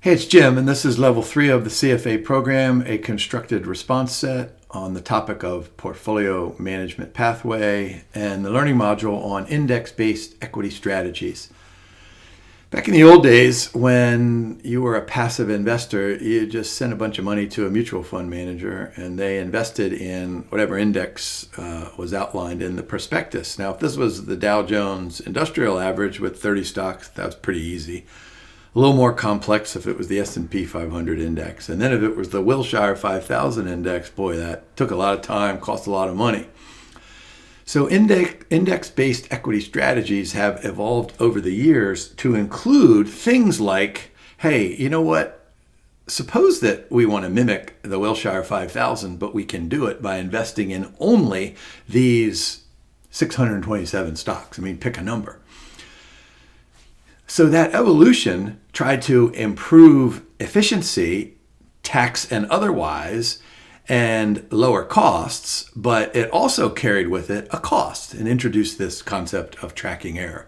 Hey, it's Jim, and this is level 3 of the CFA program, a constructed response set on the topic of portfolio management pathway and the learning module on index-based equity strategies. Back in the old days, when you were a passive investor, you just sent a bunch of money to a mutual fund manager and they invested in whatever index was outlined in the prospectus. Now, if this was the Dow Jones Industrial Average with 30 stocks, that was pretty easy. A little more complex if it was the S&P 500 index. And then if it was the Wilshire 5000 index, boy, that took a lot of time, cost a lot of money. So index-based equity strategies have evolved over the years to include things like, hey, you know what? Suppose that we want to mimic the Wilshire 5000, but we can do it by investing in only these 627 stocks. I mean, pick a number. So that evolution tried to improve efficiency, tax and otherwise, and lower costs, but it also carried with it a cost and introduced this concept of tracking error.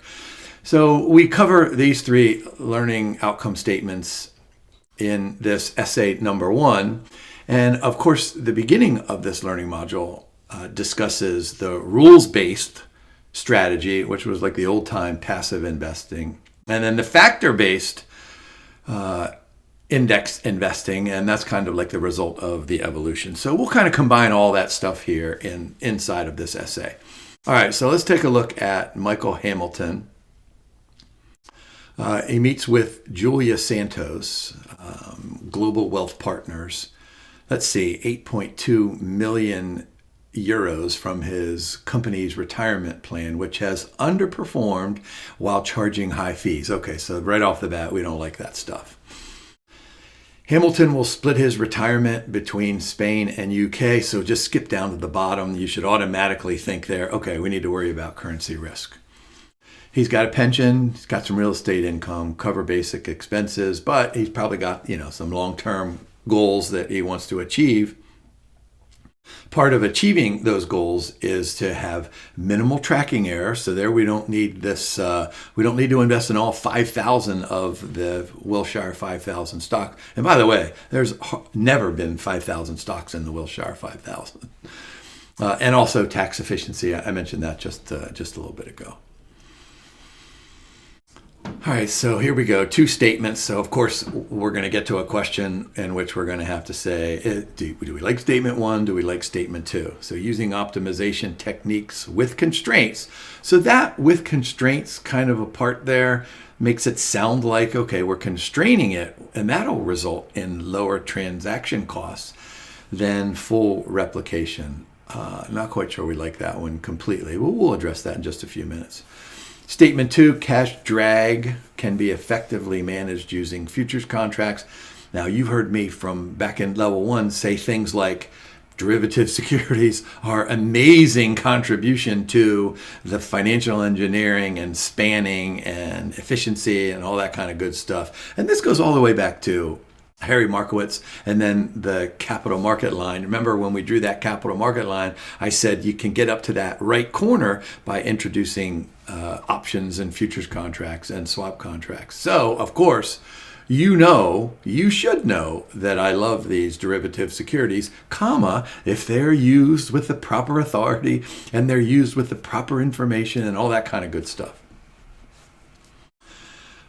So we cover these 3 learning outcome statements in this essay number 1. And of course, the beginning of this learning module discusses the rules-based strategy, which was like the old-time passive investing. And then the factor-based index investing, and that's kind of like the result of the evolution. So we'll kind of combine all that stuff here inside of this essay. All right, so let's take a look at Michael Hamilton. He meets with Julia Santos, Global Wealth Partners. Let's see, 8.2 million euros from his company's retirement plan, which has underperformed while charging high fees. Okay, so right off the bat, we don't like that stuff. Hamilton will split his retirement between Spain and UK, so just skip down to the bottom. You should automatically think there, okay, we need to worry about currency risk. He's got a pension, he's got some real estate income, cover basic expenses, but he's probably got, some long-term goals that he wants to achieve. Part of achieving those goals is to have minimal tracking error. So there we don't need this. We don't need to invest in all 5,000 of the Wilshire 5000 stock. And by the way, there's never been 5,000 stocks in the Wilshire 5000. And also tax efficiency. I mentioned that just a little bit ago. All right, so here we go. 2 statements. So, of course, we're going to get to a question in which we're going to have to say, do we like statement 1? Do we like statement 2? So using optimization techniques with constraints. So that with constraints kind of a part there makes it sound like, okay, we're constraining it, and that'll result in lower transaction costs than full replication. Not quite sure we like that one completely. We'll address that in just a few minutes. Statement 2, cash drag can be effectively managed using futures contracts. Now, you've heard me from back in level 1 say things like derivative securities are amazing contribution to the financial engineering and spanning and efficiency and all that kind of good stuff. And this goes all the way back to Harry Markowitz, and then the capital market line. Remember when we drew that capital market line, I said you can get up to that right corner by introducing options and futures contracts and swap contracts. So, of course, you should know that I love these derivative securities, if they're used with the proper authority and they're used with the proper information and all that kind of good stuff.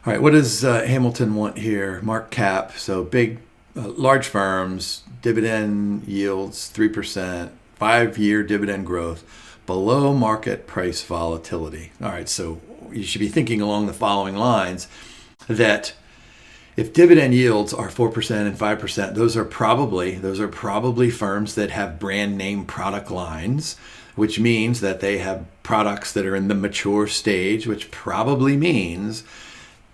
All right, what does Hamilton want here? Mark cap, so big, large firms, dividend yields 3%, 5-year dividend growth, below market price volatility. All right, so you should be thinking along the following lines that if dividend yields are 4% and 5%, those are probably firms that have brand name product lines, which means that they have products that are in the mature stage, which probably means,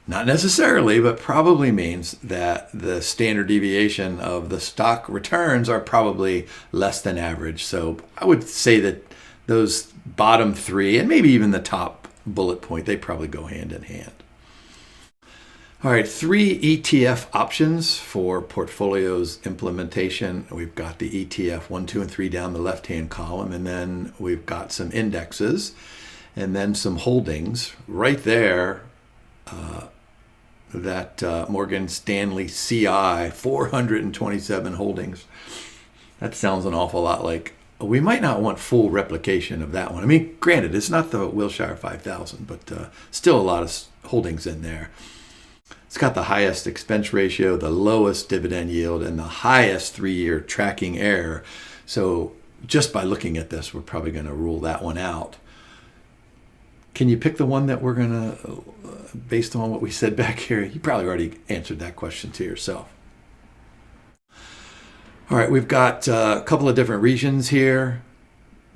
not necessarily, but probably means that the standard deviation of the stock returns are probably less than average. So I would say that those bottom 3, and maybe even the top bullet point, they probably go hand in hand. All right, 3 ETF options for portfolios implementation. We've got the ETF 1, 2, and 3 down the left-hand column, and then we've got some indexes, and then some holdings right there. Morgan Stanley CI, 427 holdings. That sounds an awful lot like, we might not want full replication of that one. I mean, granted, it's not the Wilshire 5000, but still a lot of holdings in there. It's got the highest expense ratio, the lowest dividend yield, and the highest 3-year tracking error. So just by looking at this, we're probably going to rule that one out. Can you pick the one that we're going to, based on what we said back here? You probably already answered that question to yourself. All right, we've got a couple of different regions here: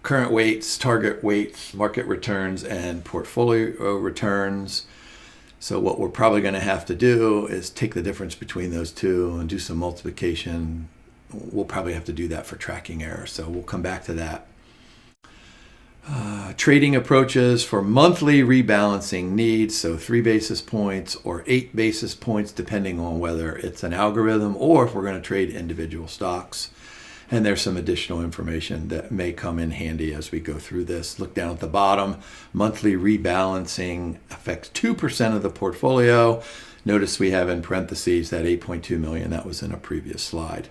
current weights, target weights, market returns, and portfolio returns. So what we're probably going to have to do is take the difference between those two and do some multiplication. We'll probably have to do that for tracking error, so we'll come back to that. Trading approaches for monthly rebalancing needs, so 3 basis points or 8 basis points, depending on whether it's an algorithm or if we're going to trade individual stocks. And there's some additional information that may come in handy as we go through this. Look down at the bottom. Monthly rebalancing affects 2% of the portfolio. Notice we have in parentheses that 8.2 million. That was in a previous slide.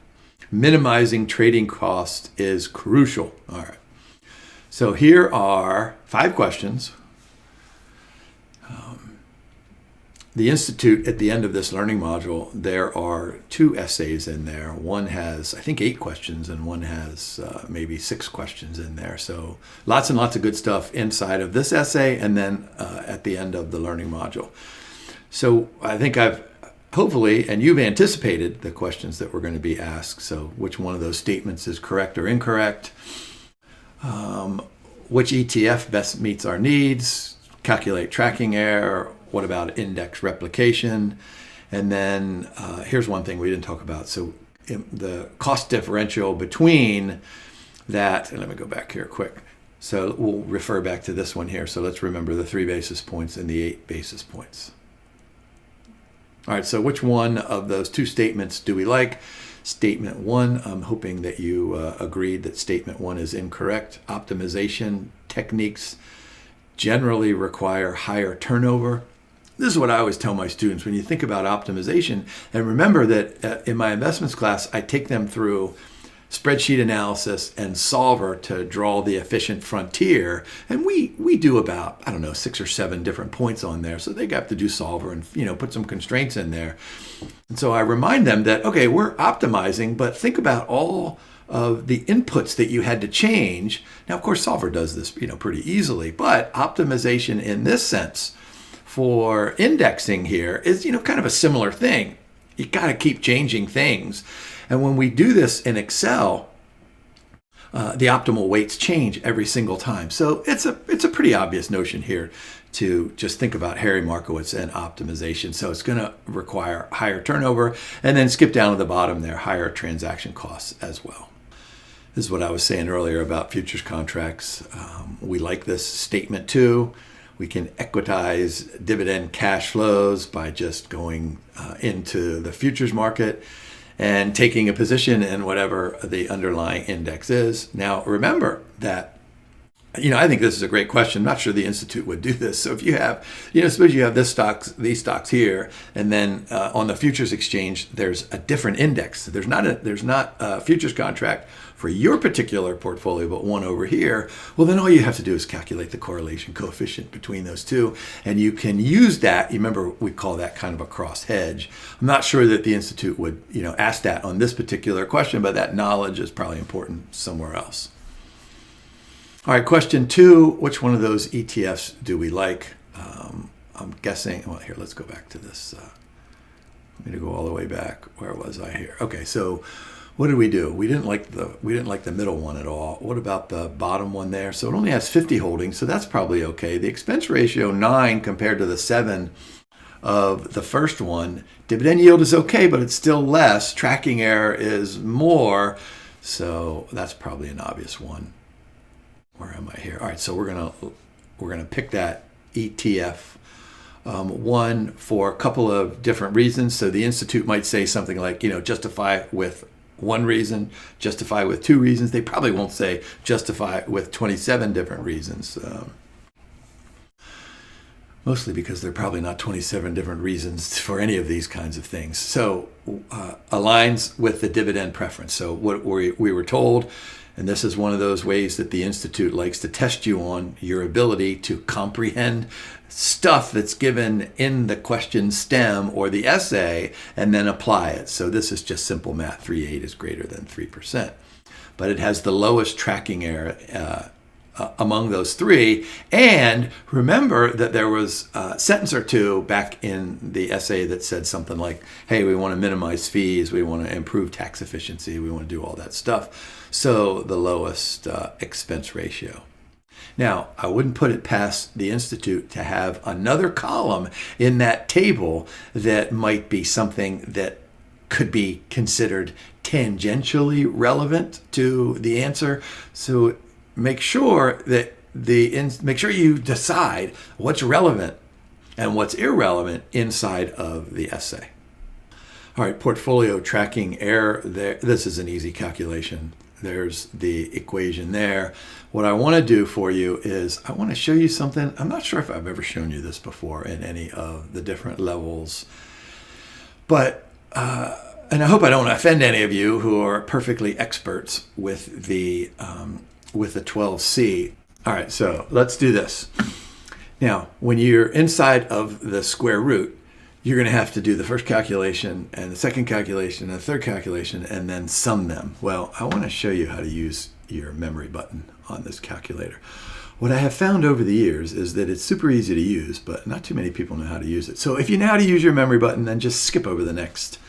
Minimizing trading costs is crucial. All right. So here are 5 questions. The Institute, at the end of this learning module, there are 2 essays in there. One has, I think, 8 questions, and one has maybe 6 questions in there. So lots and lots of good stuff inside of this essay and then at the end of the learning module. So I think I've hopefully, and you've anticipated the questions that we're going to be asked. So which one of those statements is correct or incorrect? Which ETF best meets our needs? Calculate tracking error. What about index replication? And then here's one thing we didn't talk about. So the cost differential between that, and let me go back here quick. So we'll refer back to this one here. So let's remember the 3 basis points and the 8 basis points. All right, so which one of those 2 statements do we like? Statement 1, I'm hoping that you agreed that statement 1 is incorrect. Optimization techniques generally require higher turnover. This is what I always tell my students when you think about optimization. And remember that in my investments class, I take them through spreadsheet analysis and solver to draw the efficient frontier. And we do about, 6 or 7 different points on there. So they got to do solver and, put some constraints in there. And so I remind them that, okay, we're optimizing, but think about all of the inputs that you had to change. Now, of course, solver does this, pretty easily, but optimization in this sense for indexing here is, kind of a similar thing. You got to keep changing things. And when we do this in Excel, the optimal weights change every single time. So it's a pretty obvious notion here to just think about Harry Markowitz and optimization. So it's going to require higher turnover, and then skip down to the bottom there, higher transaction costs as well. This is what I was saying earlier about futures contracts. We like this statement too. We can equitize dividend cash flows by just going into the futures market and taking a position in whatever the underlying index is. Now, remember that, I think this is a great question. I'm not sure the Institute would do this. So if you have, suppose you have these stocks here, and then on the futures exchange, there's a different index. There's not a futures contract for your particular portfolio, but one over here. Well, then all you have to do is calculate the correlation coefficient between those two. And you can use that. You remember, we call that kind of a cross hedge. I'm not sure that the Institute would, ask that on this particular question, but that knowledge is probably important somewhere else. All right, question 2, which one of those ETFs do we like? I'm guessing, well, here, let's go back to this. Let me go all the way back. Where was I here? Okay, so what did we do? We didn't like the middle one at all. What about the bottom one there? So it only has 50 holdings, so that's probably okay. The expense ratio, 9 compared to the 7 of the first one. Dividend yield is okay, but it's still less. Tracking error is more, so that's probably an obvious one. Where am I here? All right, so we're gonna pick that ETF one for a couple of different reasons. So the Institute might say something like, justify with 1 reason, justify with 2 reasons. They probably won't say justify with 27 different reasons. Mostly because there are probably not 27 different reasons for any of these kinds of things. So aligns with the dividend preference. So what we were told, and this is one of those ways that the Institute likes to test you on your ability to comprehend stuff that's given in the question stem or the essay and then apply it. So this is just simple math. 3/8 is greater than 3%. But it has the lowest tracking error among those three. And remember that there was a sentence or two back in the essay that said something like, hey, we want to minimize fees, we want to improve tax efficiency, we want to do all that stuff. So the lowest expense ratio. Now, I wouldn't put it past the Institute to have another column in that table that might be something that could be considered tangentially relevant to the answer. So make sure that make sure you decide what's relevant and what's irrelevant inside of the essay. All right, portfolio tracking error. This is an easy calculation. There's the equation there. What I want to do for you is I want to show you something. I'm not sure if I've ever shown you this before in any of the different levels, but and I hope I don't offend any of you who are perfectly experts with the 12C. All right, so let's do this. Now, when you're inside of the square root, you're going to have to do the first calculation and the second calculation and the third calculation and then sum them. Well, I want to show you how to use your memory button on this calculator. What I have found over the years is that it's super easy to use, but not too many people know how to use it. So if you know how to use your memory button, then just skip over the next.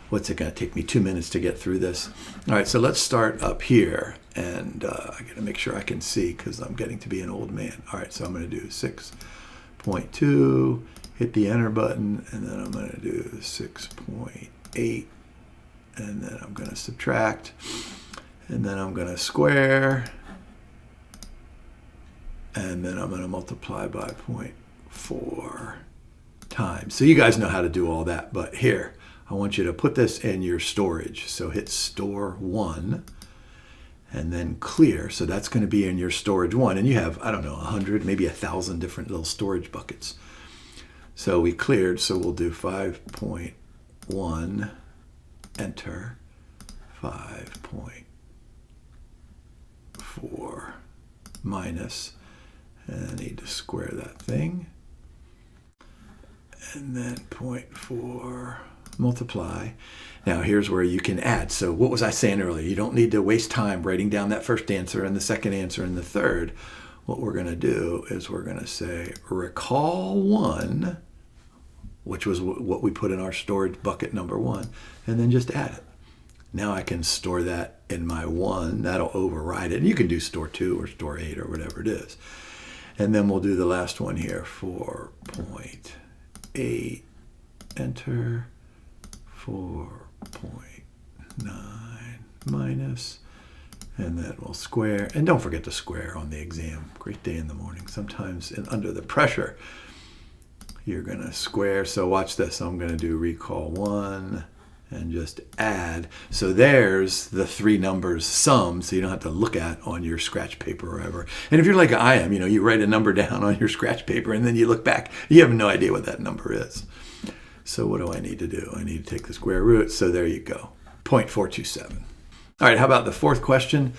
What's it going to take me 2 minutes to get through this? All right, so let's start up here. And I got to make sure I can see because I'm getting to be an old man. All right, so I'm going to do 6.2, hit the enter button, and then I'm going to do 6.8, and then I'm going to subtract, and then I'm going to square, and then I'm going to multiply by 0.4 times. So you guys know how to do all that, but here, I want you to put this in your storage. So hit store 1. And then clear. So that's going to be in your storage 1. And you have, I don't know, 100, maybe 1,000 different little storage buckets. So we cleared. So we'll do 5.1, enter, 5.4 minus, and I need to square that thing. And then 0.4 multiply. Now here's where you can add. So what was I saying earlier? You don't need to waste time writing down that first answer and the second answer and the third. What we're going to do is we're going to say recall 1, which was what we put in our storage bucket number 1, and then just add it. Now I can store that in my 1. That'll override it. And you can do store 2 or store 8 or whatever it is. And then we'll do the last one here, 4.8, enter, 4.9 minus, and then we'll square. And don't forget to square on the exam. Great day in the morning. Sometimes under the pressure, you're going to square. So watch this. I'm going to do recall 1 and just add. So there's the 3 numbers summed, so you don't have to look at on your scratch paper or whatever. And if you're like I am, you write a number down on your scratch paper and then you look back, you have no idea what that number is. So what do I need to do? I need to take the square root. So there you go, 0.427. All right, how about the fourth question?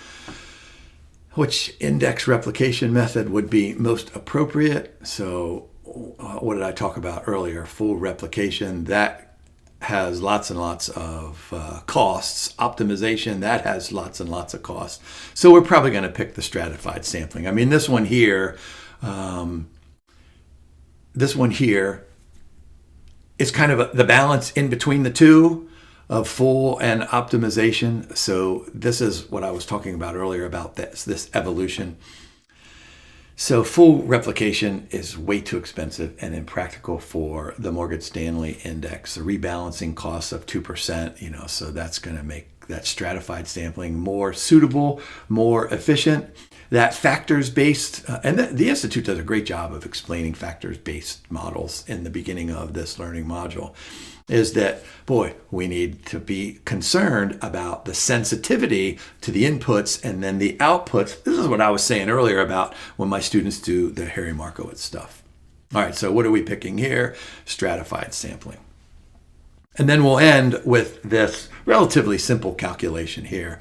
Which index replication method would be most appropriate? So what did I talk about earlier? Full replication, that has lots and lots of costs. Optimization, that has lots and lots of costs. So we're probably going to pick the stratified sampling. I mean, this one here is kind of the balance in between the two of full and optimization. So this is what I was talking about earlier about this evolution. So full replication is way too expensive and impractical for the Morgan Stanley index. The rebalancing costs of 2%, so that's going to make that stratified sampling more suitable, more efficient. That factors-based, and the Institute does a great job of explaining factors-based models in the beginning of this learning module, is that, boy, we need to be concerned about the sensitivity to the inputs and then the outputs. This is what I was saying earlier about when my students do the Harry Markowitz stuff. All right, so what are we picking here? Stratified sampling. And then we'll end with this relatively simple calculation here.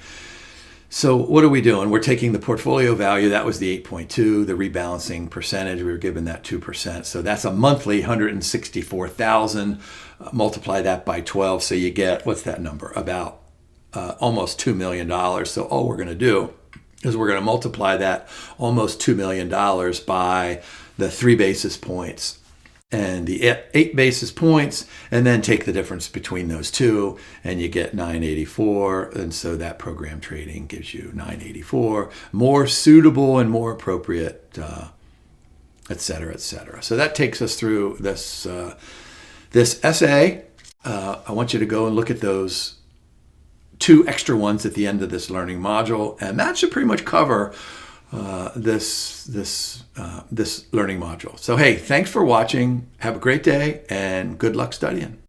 So what are we doing? We're taking the portfolio value, that was the 8.2, the rebalancing percentage, we were given that 2%. So that's a monthly 164,000. Multiply that by 12, so you get, what's that number? About almost $2 million. So all we're going to do is we're going to multiply that almost $2 million by the 3 basis points and the 8 basis points, and then take the difference between those two, and you get 984. And so that program trading gives you 984, more suitable and more appropriate, et cetera, et cetera. So that takes us through this this essay. I want you to go and look at those 2 extra ones at the end of this learning module, and that should pretty much cover this learning module. So hey, thanks for watching. Have a great day and good luck studying.